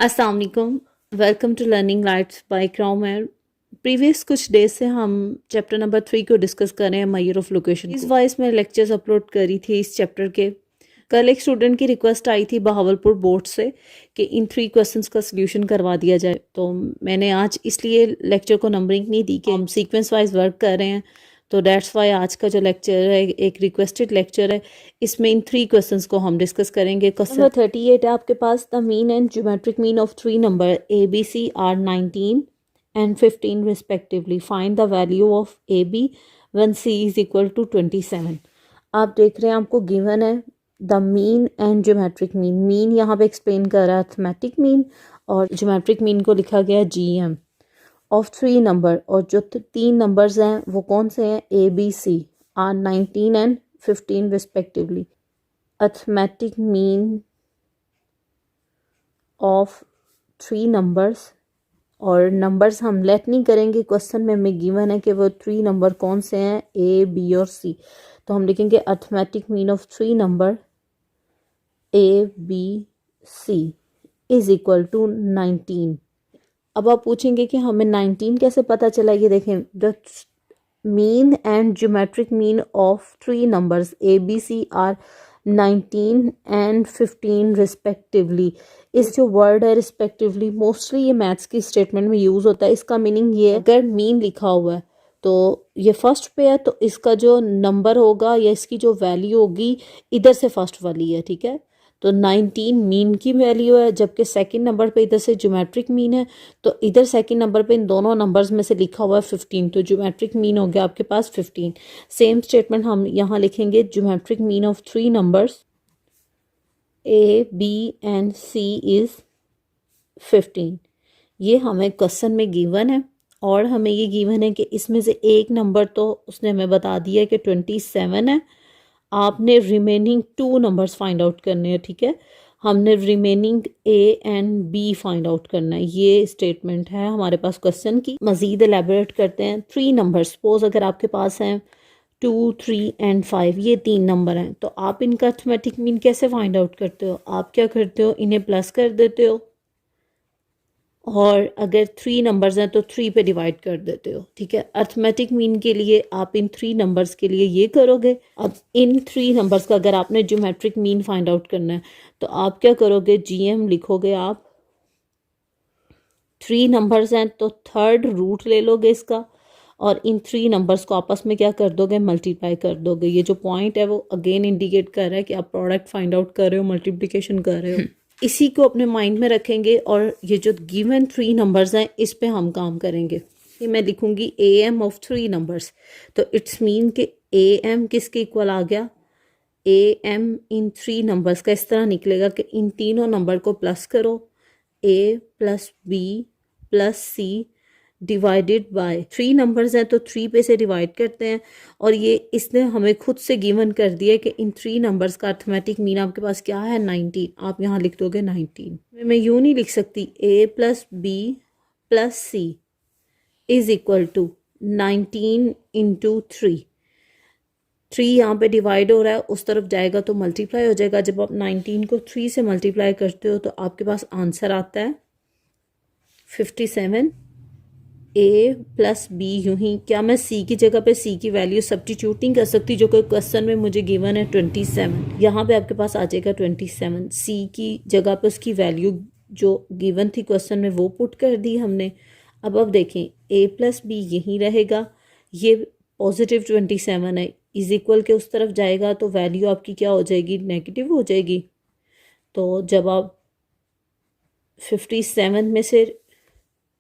अस्सलाम वालेकुम, welcome to learning lights by क्राउमेर। प्रीवियस कुछ डेज से हम चैप्टर नंबर 3 को डिस्कस कर रहे हैं, मेजर ऑफ लोकेशन। इस वाइज मैं लेक्चर्स अपलोड करी थी इस चैप्टर के। कल एक स्टूडेंट की रिक्वेस्ट आई थी बहावलपुर बोर्ड से कि इन 3 क्वेश्चंस का सोल्यूशन करवा दिया जाए, तो मैंने आज इसलिए लेक्चर को नंबरिंग नहीं दी कि हम सीक्वेंस वाइज वर्क कर रहे हैं, तो डेट्स वाई आज का जो लेक्चर है एक रिक्वेस्टेड लेक्चर है। इसमें इन 3 क्वेश्चंस को हम डिस्कस करेंगे। क्वेश्चन नंबर 38 है आपके पास। The mean and geometric mean of 3 number A B C are 19 and 15 respectively. Find the value of AB when C is equal to 27. आप देख रहे हैं आपको गिवन है the mean and geometric mean. Mean यहाँ पे एक्सप्लेन कर रहा है अर्थमेटिक मीन, और ज्योमेट्रिक मीन को लिखा गया GM ऑफ 3 नंबर। और जो 3 नंबर्स हैं वो कौन से हैं? ABC are 19 and 15 respectively. Arithmetic mean of 3 numbers, और नंबर्स हम लेट नहीं करेंगे, क्वेश्चन में हमें गिवन है कि वो 3 नंबर कौन से हैं, A, B और C। तो हम लिखेंगे arithmetic mean of 3 number A, B, C is equal to 19। अब आप पूछेंगे कि हमें 19 कैसे पता चला। ये देखें, the mean and geometric mean of 3 numbers A, B, C are 19 and 15 respectively. इस जो वर्ड है रिस्पेक्टिवली, मोस्टली ये मैथ्स की स्टेटमेंट में यूज़ होता है। इसका मीनिंग ये है, अगर मीन लिखा हुआ है तो ये फर्स्ट पे है, तो इसका जो नंबर होगा या इसकी जो वैल्यू होगी इधर से फर्स्ट वाली है, ठीक है। तो 19 मीन की वैल्यू है, जबकि सेकंड नंबर पे इधर से ज्योमेट्रिक मीन है, तो इधर सेकंड नंबर पे इन दोनों नंबर्स में से लिखा हुआ है 15, तो ज्योमेट्रिक मीन हो गया आपके पास 15। सेम स्टेटमेंट हम यहाँ लिखेंगे, geometric mean of 3 numbers A, B and C is 15। ये हमें क्वेश्चन में गिवन है, और हमें ये गिवन है कि इसमें से एक नंबर तो उसने हमें बता दिया कि 27 है। आपने रिमेनिंग 2 नंबर्स फाइंड आउट करने हैं, ठीक है। हमने remaining A and B find out करना है। ये स्टेटमेंट है हमारे पास क्वेश्चन की। मज़ीद एलैबोरेट करते हैं। 3 नंबर, सपोज अगर आपके पास हैं 2, 3 एंड 5, ये 3 नंबर हैं, तो आप इनका अर्थमेटिक मीन कैसे फाइंड आउट करते हो? आप क्या करते हो, इन्हें प्लस कर देते हो, और अगर 3 नंबर्स हैं तो 3 पे डिवाइड कर देते हो, ठीक है। अर्थमेटिक मीन के लिए आप इन 3 नंबर्स के लिए ये करोगे। अब इन 3 नंबर्स का अगर आपने ज्योमेट्रिक मीन फाइंड आउट करना है तो आप क्या करोगे, GM लिखोगे आप। 3 नंबर्स हैं तो थर्ड रूट ले लोगे इसका, और इन 3 नंबर्स को आपस में क्या कर दोगे, मल्टीप्लाई कर दोगे। ये जो पॉइंट है वो अगेन इंडिकेट कर रहा है कि आप प्रोडक्ट फाइंड आउट कर रहे हो, मल्टीप्लिकेशन कर रहे हो। इसी को अपने माइंड में रखेंगे, और ये जो गिवन 3 नंबर्स हैं इस पे हम काम करेंगे। ये मैं लिखूंगी AM ऑफ 3 नंबर्स, तो इट्स मीन कि AM किसके इक्वल आ गया, AM इन 3 नंबर्स का इस तरह निकलेगा कि इन तीनों नंबर को प्लस करो, A plus B plus C divided by 3 numbers हैं तो 3 पे से डिवाइड करते हैं, और ये इसने हमें खुद से गिवन कर दिया कि इन 3 नंबर्स का अर्थमेटिक मीन आपके पास क्या है, 19। आप यहाँ लिख दोगे 19। मैं यूँ नहीं लिख सकती, A plus B plus C is equal to 19 into 3। 3 यहाँ पे डिवाइड हो रहा है, उस तरफ जाएगा तो मल्टीप्लाई हो जाएगा। जब आप 19 को 3 से मल्टीप्लाई करते हो तो आपके पास आंसर आता है 57। A प्लस B, यूँ ही क्या मैं C की जगह पे C की वैल्यू सब्स्टिट्यूट नहीं कर सकती, जो कि क्वेश्चन में मुझे गिवन है 27। यहाँ पे आपके पास आ जाएगा 27। C की जगह पे उसकी वैल्यू जो गिवन थी क्वेश्चन में वो पुट कर दी हमने। अब देखें, A प्लस B यहीं रहेगा, ये पॉजिटिव 27 है, इज इक्वल के उस तरफ जाएगा तो वैल्यू आपकी क्या हो जाएगी, नेगेटिव हो जाएगी। तो जब आप 57 में से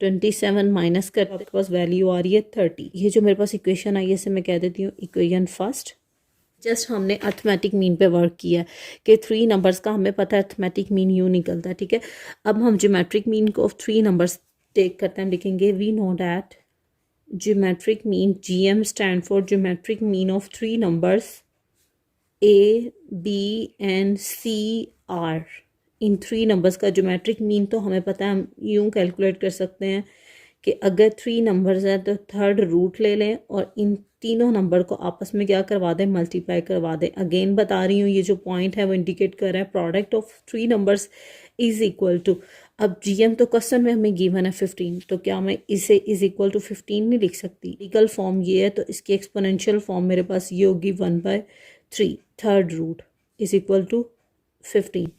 27 माइनस कर, आपके पास वैल्यू आ रही है 30। ये जो मेरे पास इक्वेशन आई है इसे मैं कह देती हूँ इक्वेशन फर्स्ट। जस्ट हमने अर्थमेटिक मीन पे वर्क किया कि 3 नंबर्स का हमें पता है अर्थमेटिक मीन यूँ निकलता है, ठीक है। अब हम ज्योमेट्रिक मीन को ऑफ 3 नंबर्स टेक करते हैं। हम लिखेंगे we know that geometric mean, GM stand for geometric mean of 3 numbers A, B and C are. इन 3 नंबर्स का ज्योमेट्रिक मीन तो हमें पता है, हम यूँ कैलकुलेट कर सकते हैं कि अगर 3 नंबर्स हैं तो थर्ड रूट ले लें और इन तीनों नंबर को आपस में क्या करवा दें, मल्टीप्लाई करवा दें। अगेन बता रही हूँ, ये जो पॉइंट है वो इंडिकेट कर रहा है product of 3 numbers is equal to, अब जीएम तो क्वेश्चन में हमें गिवन है 15, तो क्या मैं इसे इज इक्वल टू 15 नहीं लिख सकती? लीगल फॉर्म ये है, तो इसकी एक्सपोनेंशियल फॉर्म मेरे पास ये होगी 1/3 third root is equal to 15।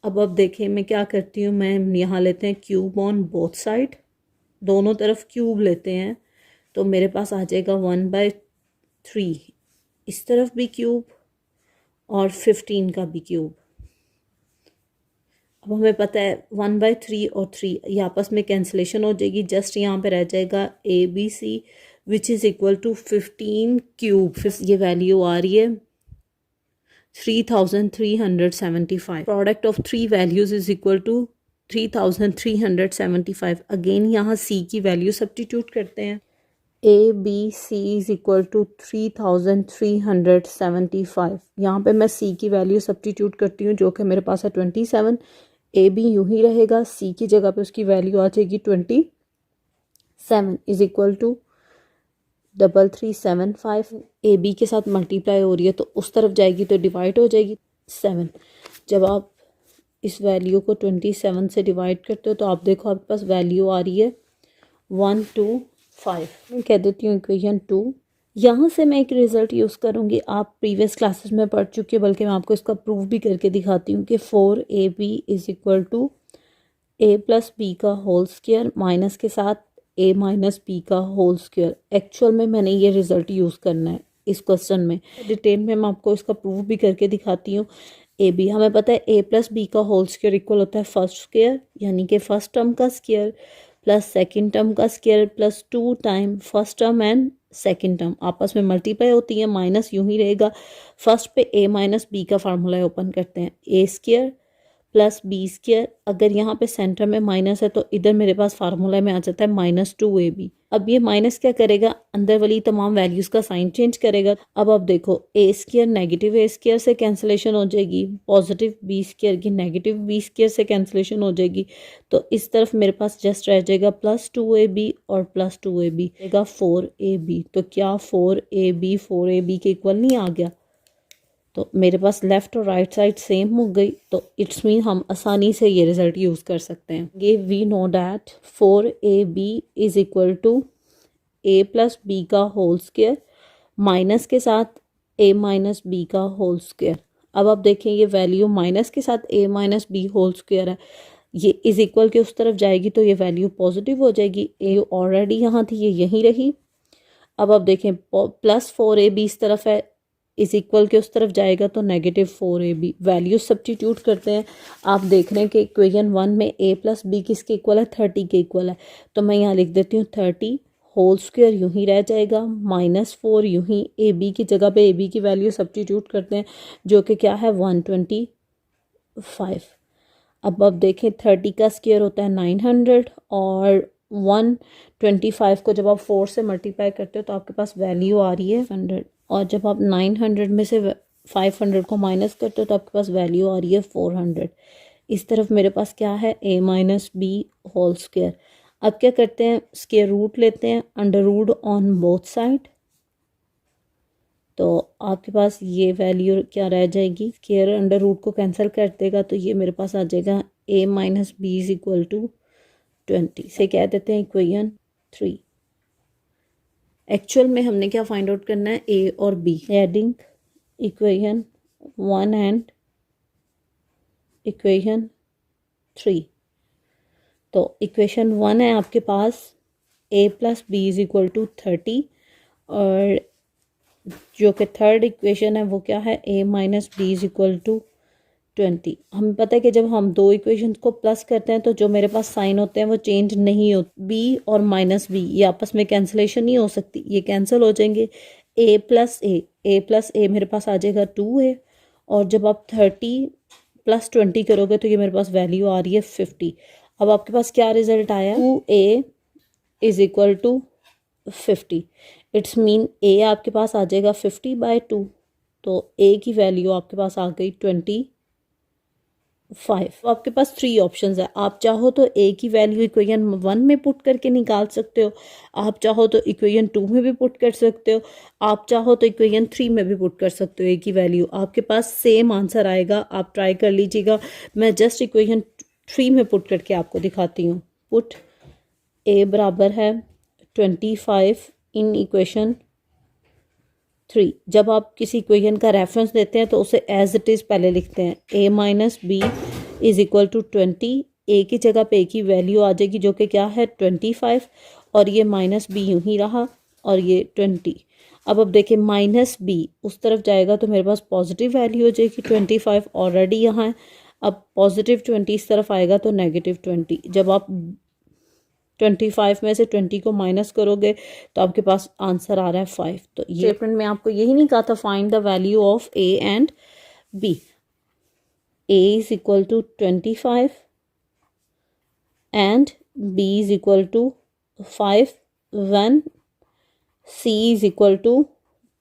अब देखें मैं क्या करती हूँ, मैं यहाँ लेते हैं क्यूब ऑन बोथ साइड, दोनों तरफ क्यूब लेते हैं, तो मेरे पास आ जाएगा 1/3, इस तरफ भी क्यूब और 15 का भी क्यूब। अब हमें पता है 1/3 और 3 ये आपस में कैंसिलेशन हो जाएगी, जस्ट यहाँ पे रह जाएगा ABC which is equal to 15 cube. फिर ये वैल्यू आ रही है 3375। Product of three values is equal to 3375। Again यहाँ C की वैल्यू सब्स्टिट्यूट करते हैं, ABC इज इक्वल टू 3375। यहाँ पे मैं C की वैल्यू सब्स्टिट्यूट करती हूँ जो कि मेरे पास है 27। AB यूं ही रहेगा, C की जगह पे उसकी वैल्यू आ जाएगी 27 इज इक्वल टू 3375। AB के साथ मल्टीप्लाई हो रही है तो उस तरफ जाएगी तो डिवाइड हो जाएगी 7। जब आप इस वैल्यू को 27 से डिवाइड करते हो तो आप देखो आपके पास वैल्यू आ रही है 125। मैं कह देती हूँ इक्वेशन 2। यहाँ से मैं एक रिज़ल्ट यूज़ करूँगी, आप प्रीवियस क्लासेस में पढ़ चुके हैं, बल्कि मैं आपको इसका प्रूफ भी करके दिखाती हूँ कि 4AB is equal to A plus B का होल स्क्वायर माइनस के साथ A माइनस बी का होल स्क्वायर। एक्चुअल में मैंने ये रिज़ल्ट यूज़ करना है इस क्वेश्चन में, डिटेल में मैं आपको इसका प्रूफ भी करके दिखाती हूँ। AB हमें पता है A प्लस बी का होल स्क्वायर इक्वल होता है फर्स्ट स्क्वायर यानी कि फर्स्ट टर्म का स्क्वायर प्लस सेकंड टर्म का square plus 2 time first term and second term, आपस में मल्टीप्लाई होती है, माइनस यूं ही रहेगा। फर्स्ट पे A माइनस बी का फार्मूला ओपन करते हैं, A square plus B square. अगर यहाँ पे सेंटर में माइनस है तो इधर मेरे पास फार्मूला में आ जाता है -2AB। अब ये माइनस क्या करेगा, अंदर वाली तमाम वैल्यूज का साइन चेंज करेगा। अब देखो A square negative A square से कैंसिलेशन हो जाएगी, पॉजिटिव B स्क्वायर की नेगेटिव B स्क्वायर से कैंसिलेशन हो जाएगी, तो इस तरफ मेरे पास जस्ट रह जाएगा +2AB और +2AB रहेगा 4AB। तो क्या 4AB के इक्वल नहीं आ गया? तो मेरे पास लेफ़्ट और राइट साइड सेम हो गई, तो इट्स मीन हम आसानी से ये रिज़ल्ट यूज़ कर सकते हैं। ये we know that 4AB is equal to A plus B का होल स्क्वायर माइनस के साथ A माइनस बी का होल स्क्वायर। अब आप देखें ये वैल्यू माइनस के साथ A minus B whole square है, ये इज इक्वल के उस तरफ जाएगी तो ये वैल्यू पॉजिटिव हो जाएगी। A ऑलरेडी यहाँ थी, ये यहीं रही। अब आप देखें +4AB इस तरफ है, इज इक्वल के उस तरफ जाएगा तो -4AB। वैल्यू सब्स्टिट्यूट करते हैं, आप देख रहे हैं कि इक्वेशन 1 में A प्लस बी किसके इक्वल है, 30 के इक्वल है, तो मैं यहाँ लिख देती हूँ 30 होल स्क्वायर यूं ही रह जाएगा, -4 यूं ही AB की जगह पे AB की वैल्यू सब्स्टिट्यूट करते हैं जो कि क्या है 125। अब देखें 30 का स्क्वायर होता है 900 और 125 को जब आप 4 से मल्टीप्लाई करते हो तो आपके पास वैल्यू आ रही है 100, और जब आप 900 में से 500 को माइनस करते हो तो आपके पास वैल्यू आ रही है 400। इस तरफ मेरे पास क्या है A minus B whole square. अब क्या करते हैं, स्क्वायर रूट लेते हैं, under root on both side, तो आपके पास ये वैल्यू क्या रह जाएगी, स्क्वायर अंडर रूट को कैंसिल कर देगा तो ये मेरे पास आ जाएगा A minus B is equal to 20 से कह देते हैं इक्वेशन 3। एक्चुअल में हमने क्या फाइंड आउट करना है, A और B, adding equation 1 and equation 3। तो इक्वेशन 1 है आपके पास A plus B is equal to 30, और जो कि थर्ड इक्वेशन है वो क्या है, A minus B is equal to 20। हमें पता है कि जब हम दो इक्वेशंस को प्लस करते हैं तो जो मेरे पास साइन होते हैं वो चेंज नहीं होते, B और -B ये आपस में कैंसिलेशन नहीं हो सकती, ये कैंसिल हो जाएंगे। A प्लस A मेरे पास आ जाएगा 2A, और जब आप 30 + 20 करोगे तो ये मेरे पास वैल्यू आ रही है 50। अब आपके पास क्या रिजल्ट आया, 2A is equal to 50। It's mean A आपके पास आ जाएगा 50/2, तो A की वैल्यू आपके पास आ गई 25। तो आपके पास 3 ऑप्शंस है, आप चाहो तो A की वैल्यू इक्वेशन 1 में पुट करके निकाल सकते हो, आप चाहो तो इक्वेशन 2 में भी पुट कर सकते हो, आप चाहो तो इक्वेशन 3 में भी पुट कर सकते हो। A की वैल्यू आपके पास सेम आंसर आएगा, आप ट्राई कर लीजिएगा। मैं जस्ट इक्वेशन 3 में पुट करके आपको दिखाती हूँ। पुट a बराबर है 25 इन इक्वेशन 3। जब आप किसी इक्वेशन का रेफरेंस देते हैं तो उसे एज इट इज़ पहले लिखते हैं, a minus B is equal to 20। a की जगह पे a की वैल्यू आ जाएगी जो कि क्या है 25, और ये माइनस बी यूँ ही रहा और ये 20। अब देखिए माइनस बी उस तरफ जाएगा तो मेरे पास पॉजिटिव वैल्यू हो जाएगी 25, ऑलरेडी यहाँ है। अब पॉजिटिव 20 इस तरफ आएगा तो नेगेटिव 20। जब आप 25 में से 20 को माइनस करोगे तो आपके पास आंसर आ रहा है 5। तो ये स्टेटमेंट में आपको यही नहीं कहा था find the value of a and b। a is equal to 25 and b is equal to 5 when c is equal to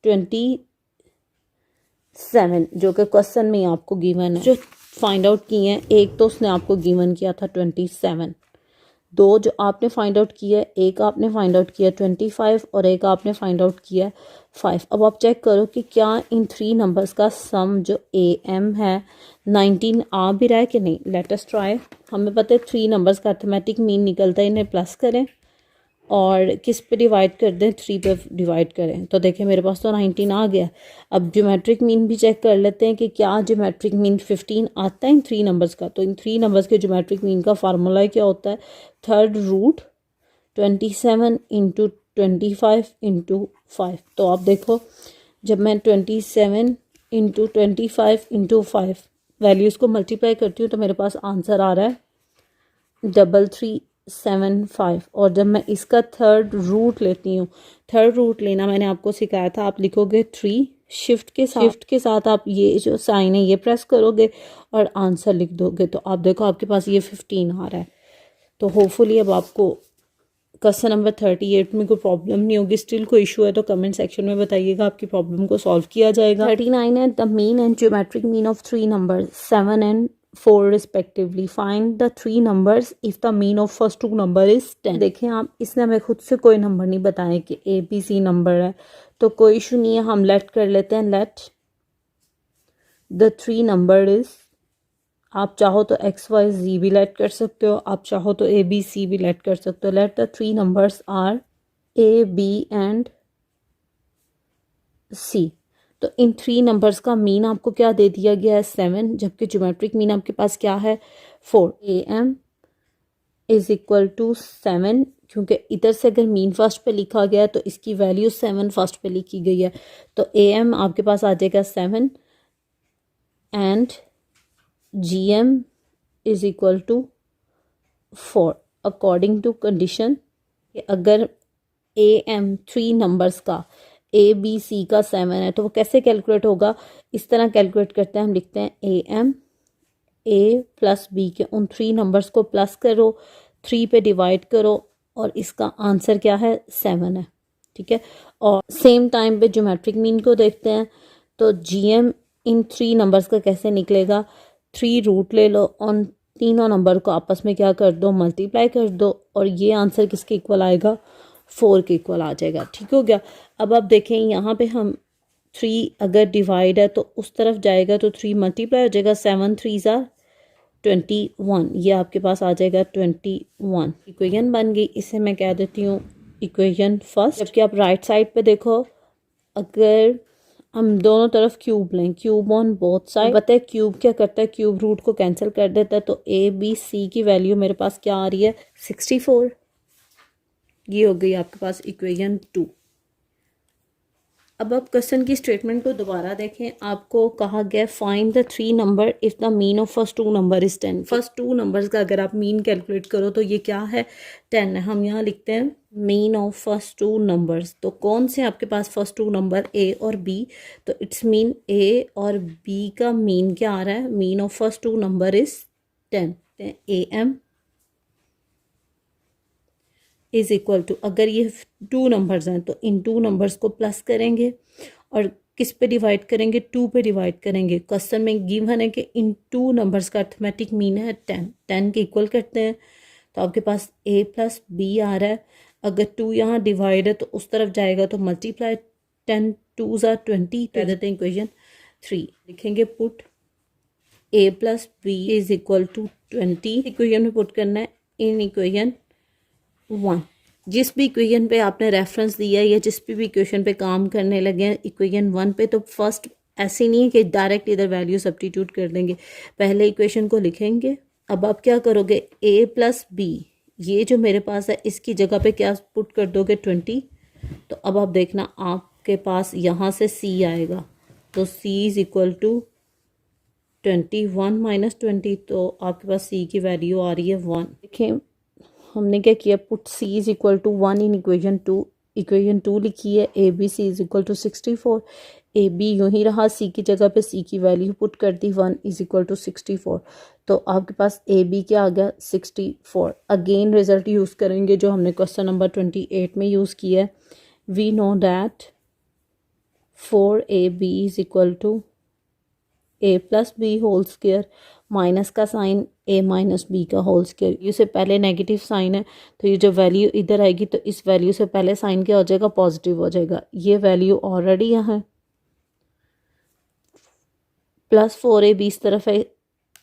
27, जो कि क्वेश्चन में आपको गिवन है। जो फाइंड आउट किए हैं, एक तो उसने आपको गिवन किया था 27, दो जो आपने फाइंड आउट किया है, एक आपने फाइंड आउट किया 25 और एक आपने फाइंड आउट किया 5। अब आप चेक करो कि क्या इन 3 नंबर्स का सम जो am है 19 आ भी रहा है कि नहीं। Let us try. हमें पता है 3 नंबर्स का अर्थमेटिक मीन निकलता है, इन्हें प्लस करें और किस पे डिवाइड कर दें, 3 पे डिवाइड करें। तो देखिए मेरे पास तो 19 आ गया। अब ज्योमेट्रिक मीन भी चेक कर लेते हैं कि क्या ज्योमेट्रिक मीन 15 आता है इन 3 नंबर्स का। तो इन 3 नंबर्स के ज्योमेट्रिक मीन का फार्मूला क्या होता है, 3rd रूट 27 इंटू 25 इंटू 5। तो आप देखो जब मैं 27 इंटू 25 इंटू 5 वैल्यूज़ को मल्टीप्लाई करती हूँ तो मेरे पास आंसर आ रहा है 3375। और जब मैं इसका 3rd रूट लेती हूँ, 3rd रूट लेना मैंने आपको सिखाया था, आप लिखोगे 3 शिफ्ट के साथ आप ये जो साइन है ये प्रेस करोगे और आंसर लिख दोगे। तो आप देखो आपके पास ये 15 आ रहा है। तो होपफुली अब आपको क्वेश्चन नंबर 38 में कोई प्रॉब्लम नहीं होगी। स्टिल कोई इशू है तो कमेंट सेक्शन में बताइएगा, आपकी प्रॉब्लम को सॉल्व किया जाएगा। 39 है the mean and geometric mean of 3 number 7 and 4 respectively. Find the 3 numbers if the mean of first 2 number is 10. देखें आप, इसने हमें खुद से कोई नंबर नहीं बताया कि ए बी सी नंबर है, तो कोई इशू नहीं है। हम लेट कर लेते हैं, लेट द 3 नंबर इज, आप चाहो तो एक्स वाई जी भी लेट कर सकते हो, आप चाहो तो ए बी सी भी लेट कर सकते हो। Let the 3 numbers are A B and C. तो इन 3 नंबर्स का मीन आपको क्या दे दिया गया है 7, जबकि ज्योमेट्रिक मीन आपके पास क्या है 4। am इज इक्वल टू 7, क्योंकि इधर से अगर मीन फर्स्ट पे लिखा गया है तो इसकी वैल्यू 7 फर्स्ट पे लिखी गई है। तो am आपके पास आ जाएगा 7 and gm is equal to 4 according to condition. अगर am 3 नंबर्स का ए बी सी का 7 है तो वो कैसे कैलकुलेट होगा, इस तरह कैलकुलेट करते हैं। हम लिखते हैं A M A plus B के उन 3 नंबर्स को प्लस करो, 3 पे डिवाइड करो और इसका आंसर क्या है 7 है, ठीक है। और सेम टाइम पे ज्योमेट्रिक मीन को देखते हैं तो जीएम इन 3 नंबर्स का कैसे निकलेगा, 3 रूट ले लो, उन तीनों नंबर को आपस में क्या कर दो, मल्टीप्लाई कर दो और ये आंसर किसके इक्वल आएगा 4 के इक्वल आ जाएगा। ठीक हो गया। अब आप देखें यहाँ पे हम 3 अगर डिवाइड है तो उस तरफ जाएगा तो 3 मल्टीप्लाई हो जाएगा, 7 3 ज़ा 21, ये आपके पास आ जाएगा 21। इक्वेशन बन गई। इसे मैं कह देती हूँ इक्वेशन फर्स्ट। जबकि आप राइट साइड पे देखो, अगर हम दोनों तरफ क्यूब लें, क्यूब ऑन बोथ साइड, पता है क्यूब क्या करता है, क्यूब रूट को कैंसिल कर देता है। तो ए बी सी की वैल्यू मेरे पास क्या आ रही है 64। ये हो गई आपके पास इक्वेशन 2। अब आप क्वेश्चन की स्टेटमेंट को दोबारा देखें। आपको कहा गया find the 3 number if the mean of first 2 number is 10। First 2 numbers का अगर आप मीन कैलकुलेट करो तो ये क्या है 10 है। हम यहाँ लिखते हैं मीन ऑफ फर्स्ट 2 नंबर्स। तो कौन से आपके पास फर्स्ट 2 नंबर ए और बी, तो इट्स मीन ए और बी का मीन क्या आ रहा है, mean of first 2 number is 10। A M is equal to, अगर ये 2 नंबर्स हैं तो इन 2 नंबर्स को प्लस करेंगे और किस पे डिवाइड करेंगे, 2 पे डिवाइड करेंगे। क्वेश्चन में गिवन है कि इन 2 नंबर्स का अर्थमेटिक मीन है 10 के इक्वल करते हैं। तो आपके पास a प्लस बी आ रहा है। अगर 2 यहाँ डिवाइड है तो उस तरफ जाएगा तो मल्टीप्लाई, 10 2 ज़ा 20 कह देते हैं इक्वेशन 3। लिखेंगे put A plus B is equal to 20 equation में पुट करना है इन इक्वेशन 1। जिस भी इक्वेशन पे आपने रेफरेंस दिया है या जिस भी इक्वेशन पे काम करने लगे हैं इक्वेशन 1 पे, तो फर्स्ट ऐसे नहीं है कि डायरेक्ट इधर वैल्यू सब्स्टिट्यूट कर देंगे, पहले इक्वेशन को लिखेंगे। अब आप क्या करोगे, ए प्लस बी ये जो मेरे पास है इसकी जगह पे क्या पुट कर दोगे 20। तो अब आप देखना आपके पास यहाँ से सी आएगा, तो सी इज इक्वल टू 21 माइनस 20, तो आपके पास सी की वैल्यू आ रही है 1। देखें हमने क्या किया, put C is equal to 1 in equation 2, equation 2 लिखी है। A B C is equal to 64, A B यूँ ही रहा, सी की जगह पे सी की वैल्यू पुट कर दी 1 इज इक्वल टू 64, तो आपके पास ए बी क्या आ गया 64। अगेन रिजल्ट यूज़ करेंगे जो हमने क्वेश्चन नंबर 28 में यूज़ किया है। We know that 4ab is equal to A plus B whole square, minus का साइन ए माइनस बी का होल स्क्वायर। ये से पहले नेगेटिव साइन है तो ये जो वैल्यू इधर आएगी तो इस वैल्यू से पहले साइन क्या हो जाएगा, पॉजिटिव हो जाएगा। ये वैल्यू ऑलरेडी यहाँ है, प्लस 4ab इस तरफ है,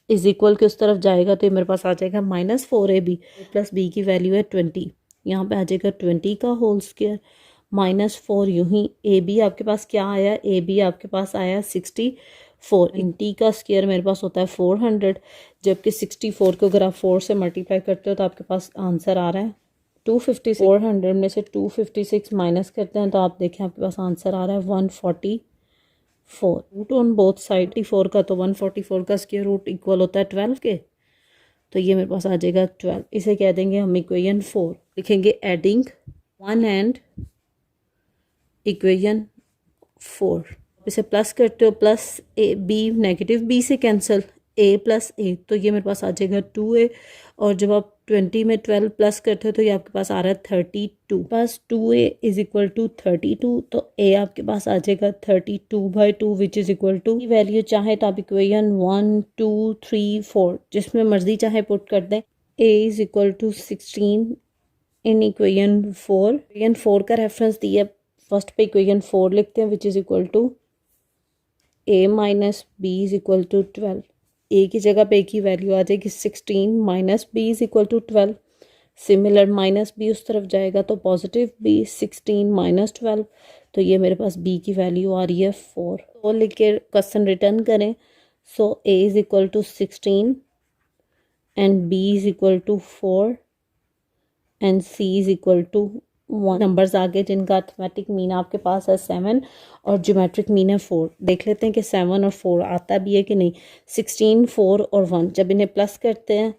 इज इक्वल के उस तरफ जाएगा तो ये मेरे पास आ जाएगा माइनस 4ab प्लस बी की वैल्यू है 20, यहाँ पे आ जाएगा 20 का होल स्क्वायर माइनस 4। यूँ ही ए बी आपके पास क्या आया, ए बी आपके पास आया 64। इन टी का स्क्वायर मेरे पास होता है 400, जबकि 64 को अगर आप 4 से मल्टीप्लाई करते हो तो आपके पास आंसर आ रहा है 256। 400 में से 256 माइनस करते हैं तो आप देखें आपके पास आंसर आ रहा है 144। रूट ऑन बोथ साइड 4 का, तो 144 का स्क्वायर रूट इक्वल होता है 12 के, तो ये मेरे पास आ जाएगा 12। इसे कह देंगे हम इक्वेशन 4। लिखेंगे एडिंग 1 एंड इक्वेशन 4। इसे प्लस करते हो, plus A B negative B से कैंसिल, ए प्लस ए, तो ये मेरे पास आ जाएगा 2a, और जब आप 20 में 12 प्लस करते हो तो ये आपके पास आ रहा है 32। पास 2a इज इक्वल टू 32, तो a आपके पास आ जाएगा 32/2 which is equal to, value चाहे तो आप इक्वेशन 1 2 3 4 जिसमें मर्जी चाहे पुट कर दें। a is equal to 16 in equation 4। Equation 4 का रेफरेंस दिया, फर्स्ट पे इक्वेशन 4 लिखते हैं which is equal to a minus B is equal to 12। A की जगह पे की वैल्यू आ जाएगी 16 minus B is equal to 12। Similar minus B उस तरफ जाएगा तो पॉजिटिव बी 16 माइनस 12, तो ये मेरे पास बी की वैल्यू आ रही है 4। तो लिख के क्वेश्चन रिटर्न करें। So A is equal to 16 and B is equal to 4 and C is equal to 1। Numbers आगे जिनका अर्थमेटिक मीन आपके पास है 7 और ज्योमेट्रिक मीन है 4। देख लेते हैं कि 7 और 4 आता भी है कि नहीं। 16 4 और 1 जब इन्हें प्लस करते हैं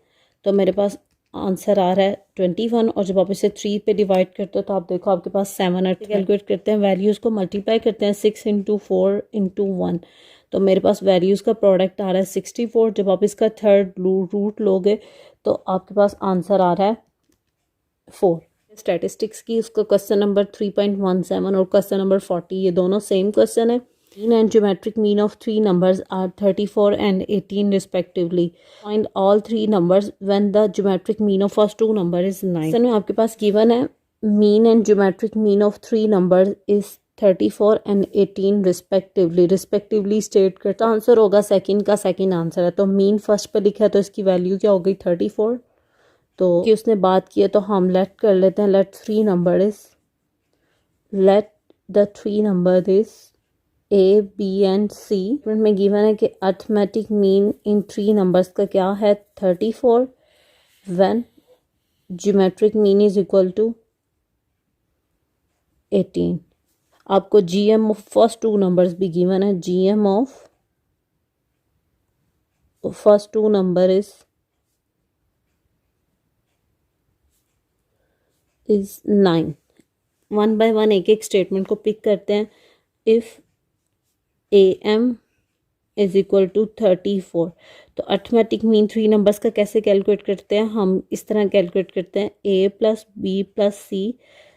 तो मेरे पास आंसर आ रहा है 21, और जब आप इसे 3 पे डिवाइड करते हो तो आप देखो आपके पास 7 और कैलकुलेट करते हैं, वैल्यूज़ को मल्टीप्लाई करते हैं 6 इंटू 4 इंटू 1, तो मेरे पास वैल्यूज़ का प्रोडक्ट आ रहा है 64। जब आप इसका थर्ड रूट लोगे तो आपके पास आंसर आ रहा है 4। स्टैटिस्टिक्स की उसका क्वेश्चन नंबर 3.17 और क्वेश्चन नंबर 40 ये दोनों सेम क्वेश्चन है। Mean and geometric mean of 3 numbers are 34 and 18 respectively. Find all 3 numbers when the geometric mean of first 2 number is 9. में आपके पास गिवन है mean and geometric mean of 3 numbers is 34 and 18 respectively state करता answer होगा second का second answer है। तो mean first पे लिखा है तो इसकी वैल्यू क्या हो गई 34। तो कि उसने बात की है तो हम लेट कर लेते हैं, let the three number is A B and C में गिवन है कि अर्थमेटिक मीन इन 3 नंबर्स का क्या है 34 when geometric mean is equal to 18। आपको जीएम ऑफ फर्स्ट 2 नंबर्स भी गिवन है, GM of first 2 number is 9। 1 by 1 एक एक स्टेटमेंट को पिक करते हैं। If AM is equal to 34, तो अर्थमेटिक मीन 3 नंबर्स का कैसे कैलकुलेट करते हैं, हम इस तरह कैलकुलेट करते हैं A plus B plus C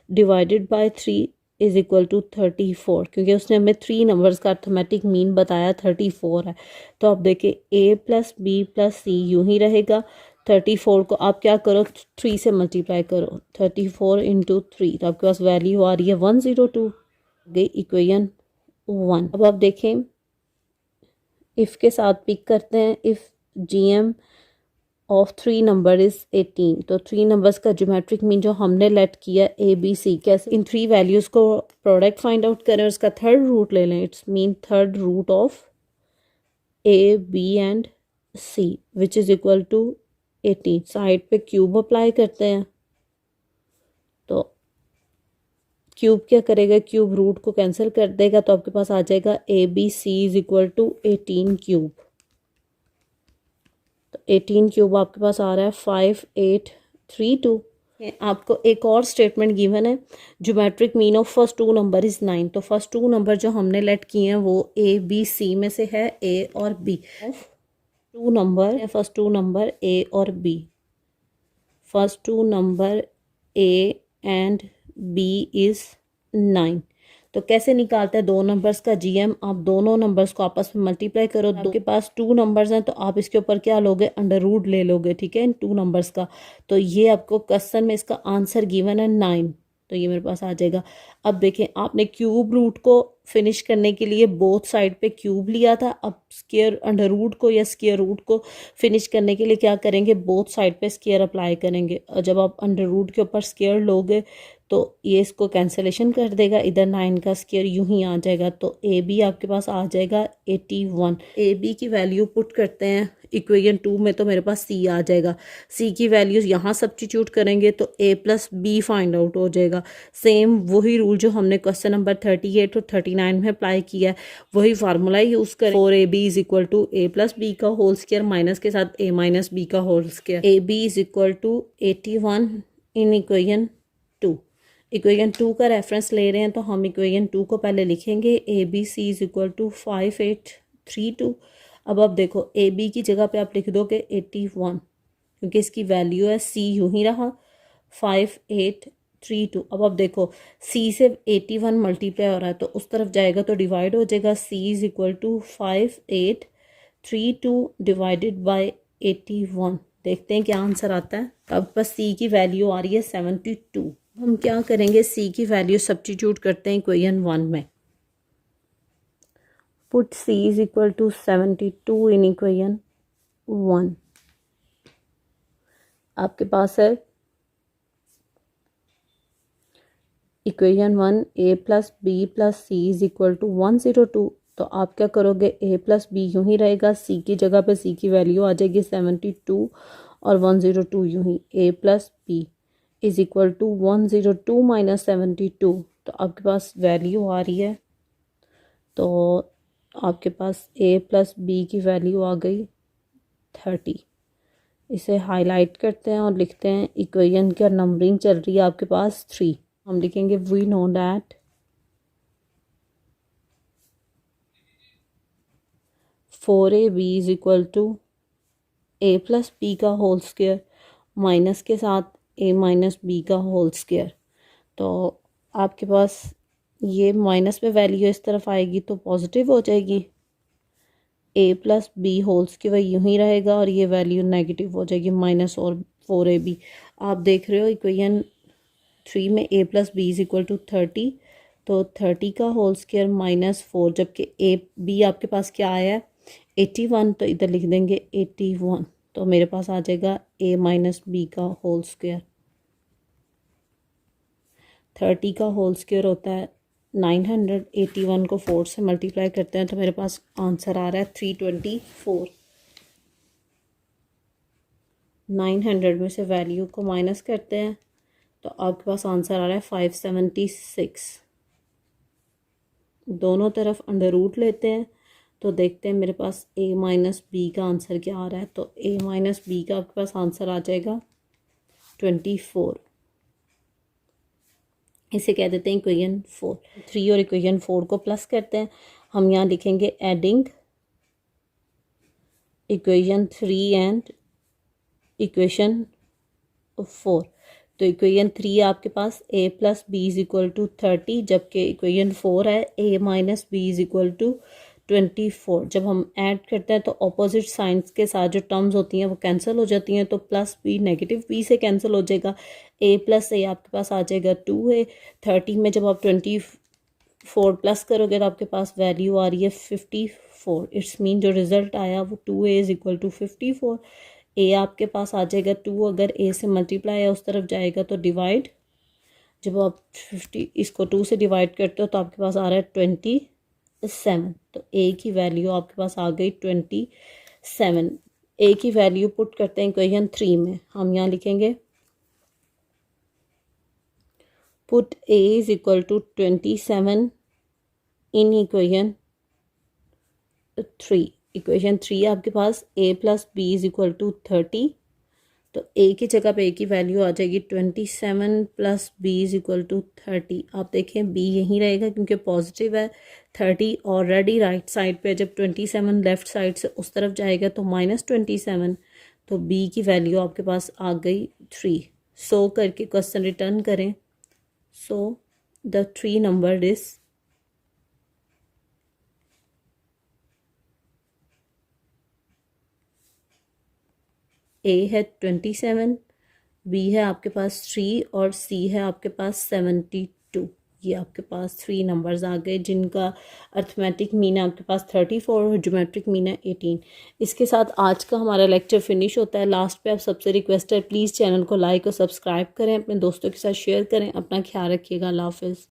divided by 3 is equal to 34, क्योंकि उसने हमें 3 नंबर्स का अर्थमेटिक मीन बताया 34 है। तो आप देखिए A प्लस बी प्लस सी यूँ ही रहेगा, 34 को आप क्या करो 3 से मल्टीप्लाई करो, 34 इंटू 3, तो आपके पास वैल्यू आ रही है 102 गई इक्वेशन 1। अब आप देखें इफ़ के साथ पिक करते हैं, if GM of 3 number is 18, तो 3 नंबर्स का ज्योमेट्रिक मीन जो हमने लेट किया ABC, कैसे इन 3 वैल्यूज़ को प्रोडक्ट फाइंड आउट करें, उसका थर्ड रूट ले लें। It's mean third root of A, B and C which is equal to 18। Side पे क्यूब अप्लाई करते हैं, तो क्यूब क्या करेगा, क्यूब रूट को कैंसिल कर देगा, तो आपके पास आ जाएगा ABC is equal to 18 cube. तो 18 क्यूब आपके पास आ रहा है 5832। आपको एक और स्टेटमेंट गिवन है, geometric mean of first two number is 9। तो फर्स्ट टू नंबर जो हमने लेट किए हैं वो ABC में से है A और B। टू नंबर है, फर्स्ट टू नंबर A और B, first two number A and B is 9। तो कैसे निकालते हैं दो नंबर्स का GM, आप दोनों नंबर्स को आपस में मल्टीप्लाई करो। आपके पास टू नंबर्स हैं तो आप इसके ऊपर क्या लोगे, अंडर रूट ले लोगे, ठीक है, इन टू नंबर्स का। तो ये आपको क्वेश्चन में इसका आंसर गिवन है 9, तो ये मेरे पास आ जाएगा। अब देखें, आपने क्यूब रूट को फिनिश करने के लिए बोथ साइड पे क्यूब लिया था, अब स्क्वायर अंडर रूट को या स्क्वायर रूट को फिनिश करने के लिए क्या करेंगे, बोथ साइड पे स्क्वायर अप्लाई करेंगे। और जब आप अंडर रूट के ऊपर स्क्वायर लोगे तो ये इसको कैंसलेशन कर देगा, इधर 9 का स्क्वायर यूं ही आ जाएगा। तो AB आपके पास आ जाएगा 81। AB की वैल्यू पुट करते हैं इक्वेशन 2 में, तो मेरे पास C आ जाएगा। C की वैल्यूज यहाँ सब्स्टिट्यूट करेंगे तो A plus B find out हो जाएगा। सेम वही रूल जो हमने क्वेश्चन नंबर 38 और 39 में अप्लाई किया है, वही फार्मूला यूज करें। 4AB is equal to A plus B का होल स्क्वायर माइनस के साथ A माइनस B का whole square. AB is equal to 81 in equation 2। Equation 2 का रेफरेंस ले रहे हैं तो हम इक्वेशन 2 को पहले लिखेंगे, ABC इज इक्वल टू 5832। अब आप देखो AB की जगह पे आप लिख दोगे 81, क्योंकि इसकी वैल्यू है, C यूं ही रहा 5832। अब आप देखो C से 81 मल्टीप्लाई हो रहा है तो उस तरफ जाएगा तो डिवाइड हो जाएगा। C is equal to 5832 divided by 81। देखते हैं क्या आंसर आता है। अब बस C की वैल्यू आ रही है 72। हम क्या करेंगे, C की वैल्यू सब्स्टिट्यूट करते हैं इक्वेशन 1 में। Put C is equal to 72 in equation 1। आपके पास है equation 1 A plus B plus C is equal to 102। तो आप क्या करोगे, A प्लस B यूं ही रहेगा, C की जगह पे C की वैल्यू आ जाएगी 72 और 102 यूं ही। A plus B is equal to 102 minus 72। तो आपके पास वैल्यू आ रही है, तो आपके पास A प्लस B की वैल्यू आ गई 30। इसे हाईलाइट करते हैं और लिखते हैं इक्वेशन का नंबरिंग चल रही है आपके पास 3। हम लिखेंगे we know that 4AB is equal to A plus B का होल स्क्वायर माइनस के साथ A माइनस B का होल स्क्वायर। तो आपके पास ये माइनस में वैल्यू इस तरफ आएगी तो पॉजिटिव हो जाएगी, A plus B whole square यूं ही रहेगा और ये वैल्यू नेगेटिव हो जाएगी, माइनस और 4AB। आप देख रहे हो इक्वेशन 3 में A plus B is equal to 30, तो 30 का होल स्क्वायर माइनस 4, जबकि B आपके पास क्या आया है 81, तो इधर लिख देंगे 81। तो मेरे पास आ जाएगा A माइनस B का होल स्क्वायर। 30 का होल स्क्वायर होता है 900, 81 को 4 से मल्टीप्लाई करते हैं तो मेरे पास आंसर आ रहा है 324। 900 में से वैल्यू को माइनस करते हैं तो आपके पास आंसर आ रहा है 576। दोनों तरफ अंडर रूट लेते हैं तो देखते हैं मेरे पास A माइनस B का आंसर क्या आ रहा है। तो A माइनस B का आपके पास आंसर आ जाएगा 24। इसे कह देते हैं इक्वेशन 4। 3 और इक्वेशन 4 को प्लस करते हैं। हम यहाँ लिखेंगे एडिंग इक्वेशन 3 एंड इक्वेशन 4। तो इक्वेशन 3 आपके पास A plus B is equal to 30, जबकि इक्वेशन 4 है A minus B is equal to 24। जब हम ऐड करते हैं तो ऑपोजिट साइंस के साथ जो टर्म्स होती हैं वो कैंसिल हो जाती हैं, तो प्लस B नेगेटिव B से कैंसिल हो जाएगा। A प्लस A आपके पास आ जाएगा 2A। 30 में जब आप 24 4 प्लस करोगे तो आपके पास वैल्यू आ रही है 54। इट्स मीन जो रिज़ल्ट आया वो 2a इज़ इक्वल टू 54। ए आपके पास आ जाएगा 2, अगर ए से मल्टीप्लाई है उस तरफ जाएगा तो डिवाइड, जब आप 50 इसको 2 से डिवाइड करते हो तो आपके पास आ रहा है 27। तो ए की वैल्यू आपके पास आ गई 27। ए की वैल्यू पुट करते हैं इक्वेशन 3 में। हम यहाँ लिखेंगे put A is equal to 27 in equation 3। Equation 3 आपके पास a plus B is equal to 30। तो a की जगह पे a की वैल्यू आ जाएगी 27 plus b is equal to 30। आप देखें b यहीं रहेगा क्योंकि पॉजिटिव है। 30 ऑलरेडी राइट साइड पे, जब 27 लेफ्ट साइड से उस तरफ जाएगा तो -27। तो b की वैल्यू आपके पास आ गई 3। सो करके क्वेश्चन रिटर्न करें। सो द 3 नंबर इज ए है 27, बी है आपके पास 3 और सी है आपके पास 72। ये आपके पास 3 नंबर्स आ गए जिनका अर्थमेटिक मीन है आपके पास 34 और ज्योमेट्रिक मीन है 18। इसके साथ आज का हमारा लेक्चर फिनिश होता है। लास्ट पे आप सबसे रिक्वेस्ट है प्लीज़ चैनल को लाइक और सब्सक्राइब करें, अपने दोस्तों के साथ शेयर करें। अपना ख्याल रखिएगा। अल्लाह हाफिज़।